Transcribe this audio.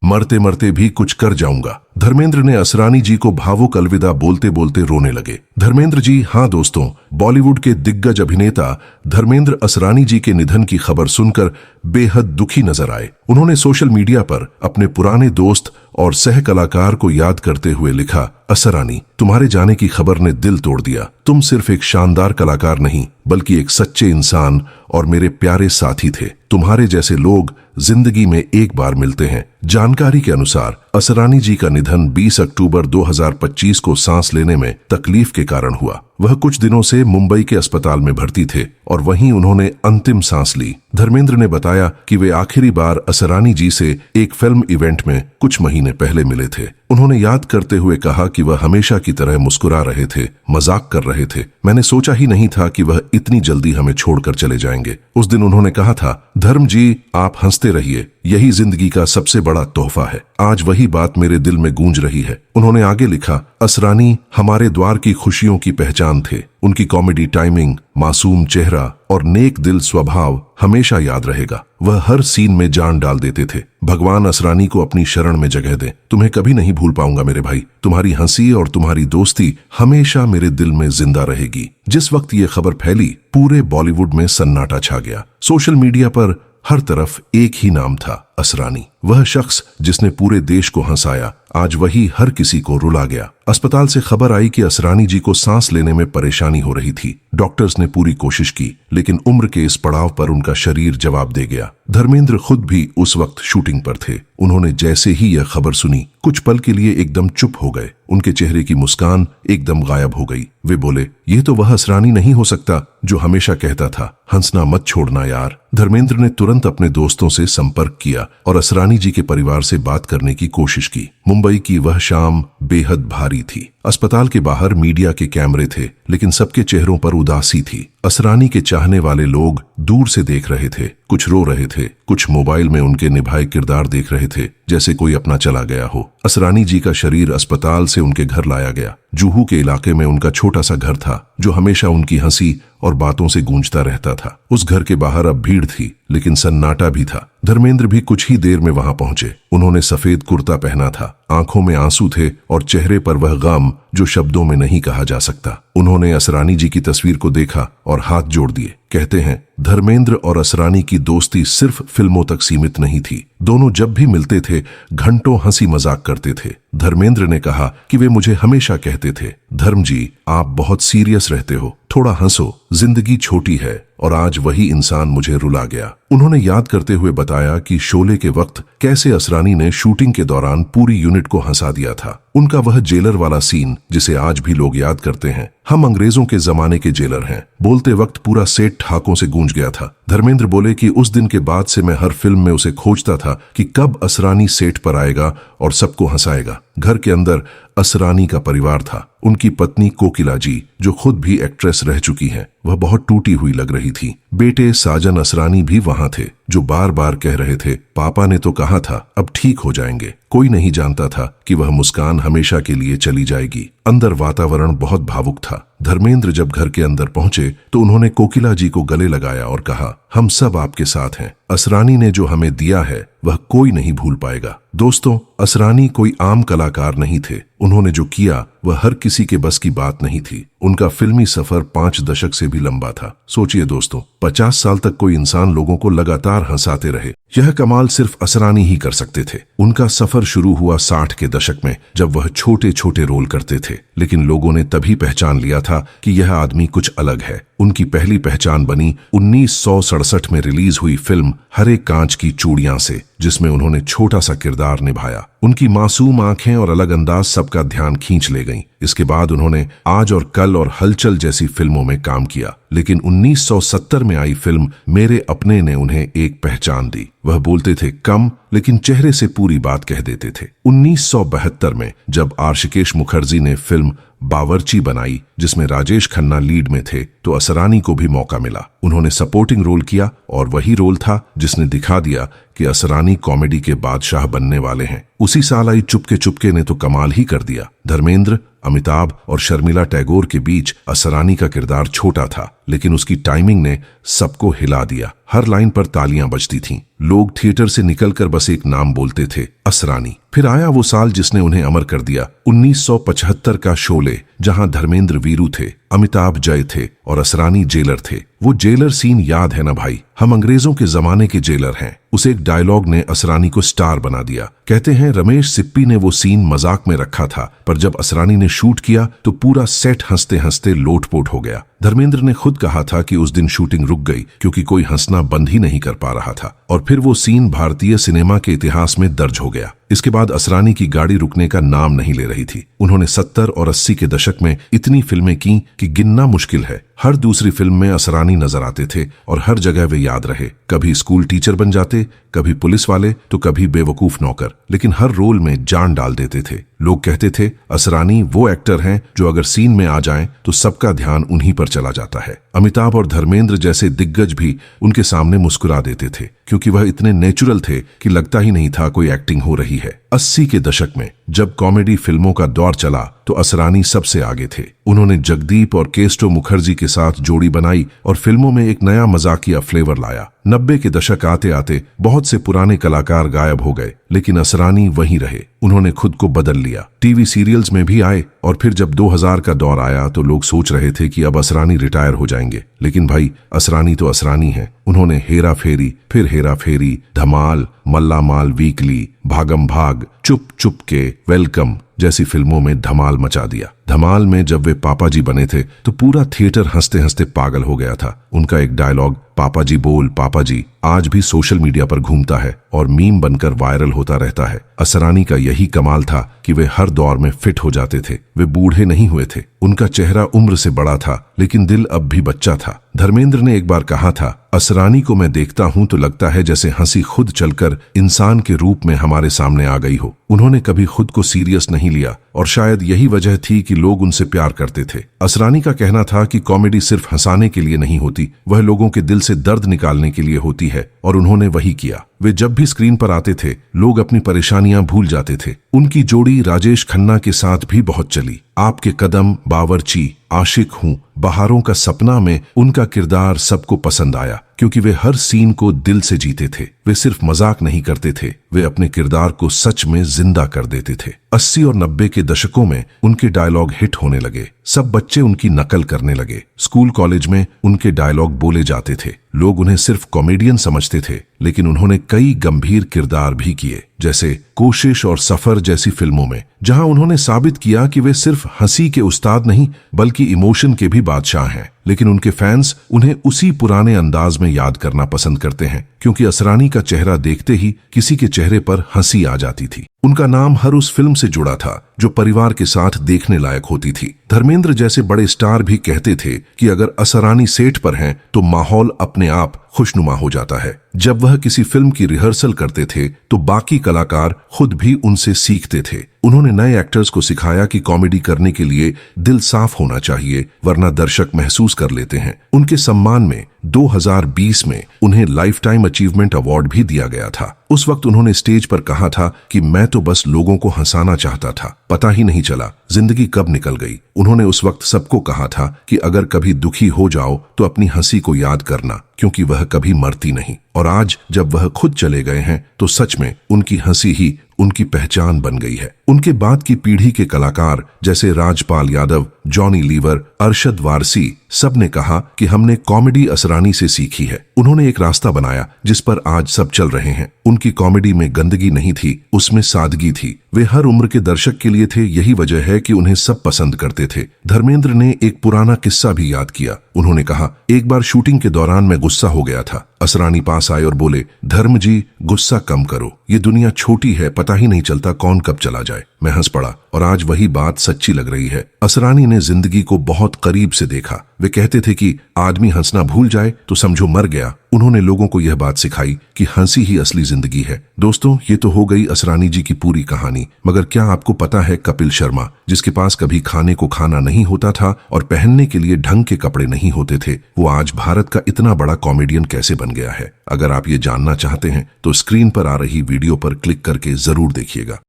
मरते मरते भी कुछ कर जाऊंगा। धर्मेंद्र ने असरानी जी को भावुक अलविदा बोलते बोलते रोने लगे। धर्मेंद्र जी, हाँ दोस्तों, बॉलीवुड के दिग्गज अभिनेता धर्मेंद्र असरानी जी के निधन की खबर सुनकर बेहद दुखी नजर आए। उन्होंने सोशल मीडिया पर अपने पुराने दोस्त और सह कलाकार को याद करते हुए लिखा, असरानी, तुम्हारे जाने की खबर ने दिल तोड़ दिया। तुम सिर्फ एक शानदार कलाकार नहीं बल्कि एक सच्चे इंसान और मेरे प्यारे साथी थे। तुम्हारे जैसे लोग जिंदगी में एक बार मिलते हैं। जानकारी के अनुसार असरानी जी का निधन 20 अक्टूबर 2025 को सांस लेने में तकलीफ के कारण हुआ। वह कुछ दिनों से मुंबई के अस्पताल में भर्ती थे और वहीं उन्होंने अंतिम सांस ली। धर्मेंद्र ने बताया कि वे आखिरी बार असरानी जी से एक फिल्म इवेंट में कुछ महीने पहले मिले थे। उन्होंने याद करते हुए कहा कि वह हमेशा की तरह मुस्कुरा रहे थे, मजाक कर रहे थे। मैंने सोचा ही नहीं था कि वह इतनी जल्दी हमें छोड़कर चले जाएंगे। उस दिन उन्होंने कहा था, धर्म जी, आप हंसते रहिए, यही जिंदगी का सबसे बड़ा तोहफा है। आज वही बात मेरे दिल में गूंज रही है। उन्होंने आगे लिखा, असरानी हमारे द्वार की खुशियों की पहचान थे। उनकी कॉमेडी टाइमिंग, मासूम चेहरा और नेक दिल स्वभाव हमेशा याद रहेगा। वह हर सीन में जान डाल देते थे। भगवान असरानी को अपनी शरण में जगह दे। तुम्हें कभी नहीं भूल पाऊंगा मेरे भाई। तुम्हारी हंसी और तुम्हारी दोस्ती हमेशा मेरे दिल में जिंदा रहेगी। जिस वक्त ये खबर फैली, पूरे बॉलीवुड में सन्नाटा छा गया। सोशल मीडिया पर हर तरफ एक ही नाम था, असरानी। वह शख्स जिसने पूरे देश को हंसाया, आज वही हर किसी को रुला गया। अस्पताल से खबर आई कि असरानी जी को सांस लेने में परेशानी हो रही थी। डॉक्टर्स ने पूरी कोशिश की, लेकिन उम्र के इस पड़ाव पर उनका शरीर जवाब दे गया। धर्मेंद्र खुद भी उस वक्त शूटिंग पर थे। उन्होंने जैसे ही यह खबर सुनी, कुछ पल के लिए एकदम चुप हो गए। उनके चेहरे की मुस्कान एकदम गायब हो गई। वे बोले, यह तो वह असरानी नहीं हो सकता जो हमेशा कहता था, हंसना मत छोड़ना यार। धर्मेंद्र ने तुरंत अपने दोस्तों से संपर्क किया और असरानी जी के परिवार से बात करने की कोशिश की। मुंबई की वह शाम बेहद भारी थी। अस्पताल के बाहर मीडिया के कैमरे थे, लेकिन सबके चेहरों पर उदासी थी। असरानी के चाहने वाले लोग दूर से देख रहे थे, कुछ रो रहे थे, कुछ मोबाइल में उनके निभाए किरदार देख रहे थे, जैसे कोई अपना चला गया हो। असरानी जी का शरीर अस्पताल से उनके घर लाया गया। जुहू के इलाके में उनका छोटा सा घर था, जो हमेशा उनकी हंसी और बातों से गूंजता रहता था। उस घर के बाहर अब भीड़ थी, लेकिन सन्नाटा भी था। धर्मेंद्र भी कुछ ही देर में वहां पहुंचे। उन्होंने सफेद कुर्ता पहना था, आंखों में आंसू थे और चेहरे पर वह गम जो शब्दों में नहीं कहा जा सकता। उन्होंने असरानी जी की तस्वीर को देखा और हाथ जोड़ दिए। कहते हैं, धर्मेंद्र और असरानी की दोस्ती सिर्फ फिल्मों तक सीमित नहीं थी। दोनों जब भी मिलते थे, घंटों हंसी मजाक करते थे। धर्मेंद्र ने कहा कि वे मुझे हमेशा कहते थे, धर्म जी, आप बहुत सीरियस रहते हो, थोड़ा हंसो, जिंदगी छोटी है। और आज वही इंसान मुझे रुला गया। उन्होंने याद करते हुए बताया कि शोले के वक्त कैसे असरानी ने शूटिंग के दौरान पूरी यूनिट को हंसा दिया था। उनका वह जेलर वाला सीन, जिसे आज भी लोग याद करते हैं, हम अंग्रेजों के जमाने के जेलर हैं, बोलते वक्त पूरा सेट ठहाकों से गूंज गया था। धर्मेंद्र बोले कि उस दिन के बाद से मैं हर फिल्म में उसे खोजता था कि कब असरानी सेट पर आएगा और सबको हंसाएगा। घर के अंदर असरानी का परिवार था। उनकी पत्नी कोकिला जी, जो खुद भी एक्ट्रेस रह चुकी हैं, वह बहुत टूटी हुई लग रही थी। बेटे साजन असरानी भी वहां थे, जो बार बार कह रहे थे, पापा ने तो कहा था अब ठीक हो जाएंगे। कोई नहीं जानता था कि वह मुस्कान हमेशा के लिए चली जाएगी। अंदर वातावरण बहुत भावुक था। धर्मेंद्र जब घर के अंदर पहुंचे तो उन्होंने कोकिला जी को गले लगाया और कहा, हम सब आपके साथ हैं। असरानी ने जो हमें दिया है वह कोई नहीं भूल पाएगा। दोस्तों, असरानी कोई आम कलाकार नहीं थे। उन्होंने जो किया वह हर किसी के बस की बात नहीं थी। उनका फिल्मी सफर 5 दशक से भी लंबा था। सोचिए दोस्तों, 50 साल तक कोई इंसान लोगों को लगातार हंसाते रहे, यह कमाल सिर्फ असरानी ही कर सकते थे। उनका सफर शुरू हुआ 60 के दशक में, जब वह छोटे छोटे रोल करते थे, लेकिन लोगों ने तभी पहचान लिया था कि यह आदमी कुछ अलग है। उनकी पहली पहचान बनी 1967 में रिलीज हुई फिल्म हरे कांच की चूड़ियां से, जिसमें उन्होंने छोटा सा किरदार निभाया। उनकी मासूम आंखें और अलग अंदाज सबका ध्यान खींच ले गईं। इसके बाद उन्होंने आज और कल और हलचल जैसी फिल्मों में काम किया, लेकिन 1970 में आई फिल्म मेरे अपने ने उन्हें एक पहचान दी। वह बोलते थे कम, लेकिन चेहरे से पूरी बात कह देते थे। 1972 में जब आशिकेश मुखर्जी ने फिल्म बावर्ची बनाई, जिसमें राजेश खन्ना लीड में थे, तो असरानी को भी मौका मिला। उन्होंने सपोर्टिंग रोल किया और वही रोल था जिसने दिखा दिया कि असरानी कॉमेडी के बादशाह बनने वाले हैं। उसी साल आई चुपके चुपके ने तो कमाल ही कर दिया। धर्मेंद्र, अमिताभ और शर्मिला टैगोर के बीच असरानी का किरदार छोटा था, लेकिन उसकी टाइमिंग ने सबको हिला दिया। हर लाइन पर तालियां बजती थीं। लोग थिएटर से निकलकर बस एक नाम बोलते थे, असरानी। फिर आया वो साल जिसने उन्हें अमर कर दिया, 1975 का शोले, जहां धर्मेंद्र वीरू थे, अमिताभ जय थे और असरानी जेलर थे। वो जेलर सीन याद है ना भाई? हम अंग्रेजों के जमाने के जेलर हैं। उस एक डायलॉग ने असरानी को स्टार बना दिया। कहते हैं रमेश सिप्पी ने वो सीन मजाक में रखा था, पर जब असरानी ने शूट किया तो पूरा सेट हंसते हंसते लोटपोट हो गया। धर्मेंद्र ने खुद कहा था कि उस दिन शूटिंग रुक गई क्योंकि कोई हंसना बंद ही नहीं कर पा रहा था, और फिर वो सीन भारतीय सिनेमा के इतिहास में दर्ज हो गया। इसके बाद असरानी की गाड़ी रुकने का नाम नहीं ले रही थी। उन्होंने 70 और 80 के दशक में इतनी फिल्में की कि गिनना मुश्किल है। हर दूसरी फिल्म में असरानी नजर आते थे और हर जगह वे याद रहे। कभी स्कूल टीचर बन जाते, कभी पुलिस वाले, तो कभी बेवकूफ नौकर, लेकिन हर रोल में जान डाल देते थे। लोग कहते थे असरानी वो एक्टर हैं जो अगर सीन में आ जाएं तो सबका ध्यान उन्हीं पर चला जाता है। अमिताभ और धर्मेंद्र जैसे दिग्गज भी उनके सामने मुस्कुरा देते थे क्योंकि वह इतने नेचुरल थे कि लगता ही नहीं था कोई एक्टिंग हो रही है। 80 के दशक में जब कॉमेडी फिल्मों का दौर चला तो असरानी सबसे आगे थे। उन्होंने जगदीप और केस्टो मुखर्जी के साथ जोड़ी बनाई और फिल्मों में एक नया मजाकिया फ्लेवर लाया। 90 के दशक आते आते बहुत से पुराने कलाकार गायब हो गए, लेकिन असरानी वहीं रहे। उन्होंने खुद को बदल लिया। टीवी सीरियल्स में भी आए और फिर जब 2000 का दौर आया तो लोग सोच रहे थे कि अब असरानी रिटायर हो जाएंगे, लेकिन भाई असरानी तो असरानी है। उन्होंने हेरा फेरी, फिर हेरा फेरी, धमाल, मल्ला माल वीकली, भागम भाग, चुप चुप के, वेलकम जैसी फिल्मों में धमाल मचा दिया। धमाल में जब वे पापा जी बने थे तो पूरा थिएटर हंसते हंसते पागल हो गया था। उनका एक डायलॉग, पापा जी बोल पापा जी, आज भी सोशल मीडिया पर घूमता है और मीम बनकर वायरल होता रहता है। असरानी का यही कमाल था कि वे हर दौर में फिट हो जाते थे। वे बूढ़े नहीं हुए थे। उनका चेहरा उम्र से बड़ा था लेकिन दिल अब भी बच्चा था। धर्मेंद्र ने एक बार कहा था, असरानी को मैं देखता हूं तो लगता है जैसे हंसी खुद चलकर इंसान के रूप में हमारे सामने आ गई हो। उन्होंने कभी खुद को सीरियस नहीं लिया और शायद यही वजह थी कि लोग उनसे प्यार करते थे। असरानी का कहना था कि कॉमेडी सिर्फ हंसाने के लिए नहीं होती, वह लोगों के दिल से दर्द निकालने के लिए होती है, और उन्होंने वही किया। वे जब भी स्क्रीन पर आते थे लोग अपनी परेशानियां भूल जाते थे। उनकी जोड़ी राजेश खन्ना के साथ भी बहुत चली। आपके कदम, बावर्ची, आशिक हूं, बहारों का सपना में उनका किरदार सबको पसंद आया क्योंकि वे हर सीन को दिल से जीते थे। वे सिर्फ मजाक नहीं करते थे, वे अपने किरदार को सच में जिंदा कर देते थे। 80 और 90 के दशकों में उनके डायलॉग हिट होने लगे। सब बच्चे उनकी नकल करने लगे। स्कूल कॉलेज में उनके डायलॉग बोले जाते थे। लोग उन्हें सिर्फ कॉमेडियन समझते थे, लेकिन उन्होंने कई गंभीर किरदार भी किए, जैसे कोशिश और सफर जैसी फिल्मों में, जहां उन्होंने साबित किया कि वे सिर्फ हंसी के उस्ताद नहीं बल्कि इमोशन के भी बादशाह हैं। लेकिन उनके फैंस उन्हें उसी पुराने अंदाज में याद करना पसंद करते हैं क्योंकि असरानी का चेहरा देखते ही किसी के चेहरे पर हंसी आ जाती थी। उनका नाम हर उस फिल्म से जुड़ा था जो परिवार के साथ देखने लायक होती थी। धर्मेंद्र जैसे बड़े स्टार भी कहते थे कि अगर असरानी सेट पर हैं तो माहौल अपने आप खुशनुमा हो जाता है। जब वह किसी फिल्म की रिहर्सल करते थे तो बाकी कलाकार खुद भी उनसे सीखते थे। उन्होंने नए एक्टर्स को सिखाया कि कॉमेडी करने के लिए दिल साफ होना चाहिए, वरना दर्शक महसूस कर लेते हैं। उनके सम्मान में 2020 में उन्हें लाइफ टाइम अचीवमेंट अवार्ड भी दिया गया था। उस वक्त उन्होंने स्टेज पर कहा था कि मैं तो बस लोगों को हंसाना चाहता था, पता ही नहीं चला जिंदगी कब निकल गई। उन्होंने उस वक्त सबको कहा था कि अगर कभी दुखी हो जाओ तो अपनी हंसी को याद करना, क्योंकि वह कभी मरती नहीं। और आज जब वह खुद चले गए हैं तो सच में उनकी हंसी ही उनकी पहचान बन गई है। उनके बाद की पीढ़ी के कलाकार जैसे राजपाल यादव, जॉनी लीवर, अरशद वारसी, सब ने कहा कि हमने कॉमेडी असरानी से सीखी है। उन्होंने एक रास्ता बनाया जिस पर आज सब चल रहे हैं। उनकी कॉमेडी में गंदगी नहीं थी, उसमें सादगी थी। वे हर उम्र के दर्शक के लिए थे, यही वजह है कि उन्हें सब पसंद करते थे। धर्मेंद्र ने एक पुराना किस्सा भी याद किया। उन्होंने कहा, एक बार शूटिंग के दौरान मैं गुस्सा हो गया था। असरानी पास आए और बोले, धर्म जी गुस्सा कम करो, ये दुनिया छोटी है, पता ही नहीं चलता कौन कब चला जाए। मैं हंस पड़ा और आज वही बात सच्ची लग रही है। असरानी ने जिंदगी को बहुत करीब से देखा। वे कहते थे कि आदमी हंसना भूल जाए तो समझो मर गया। उन्होंने लोगों को यह बात सिखाई कि हंसी ही असली जिंदगी है। दोस्तों, ये तो हो गई असरानी जी की पूरी कहानी, मगर क्या आपको पता है कपिल शर्मा, जिसके पास कभी खाने को खाना नहीं होता था और पहनने के लिए ढंग के कपड़े नहीं होते थे, वो आज भारत का इतना बड़ा कॉमेडियन कैसे बन गया है? अगर आप ये जानना चाहते हैं तो स्क्रीन पर आ रही वीडियो पर क्लिक करके जरूर देखिएगा।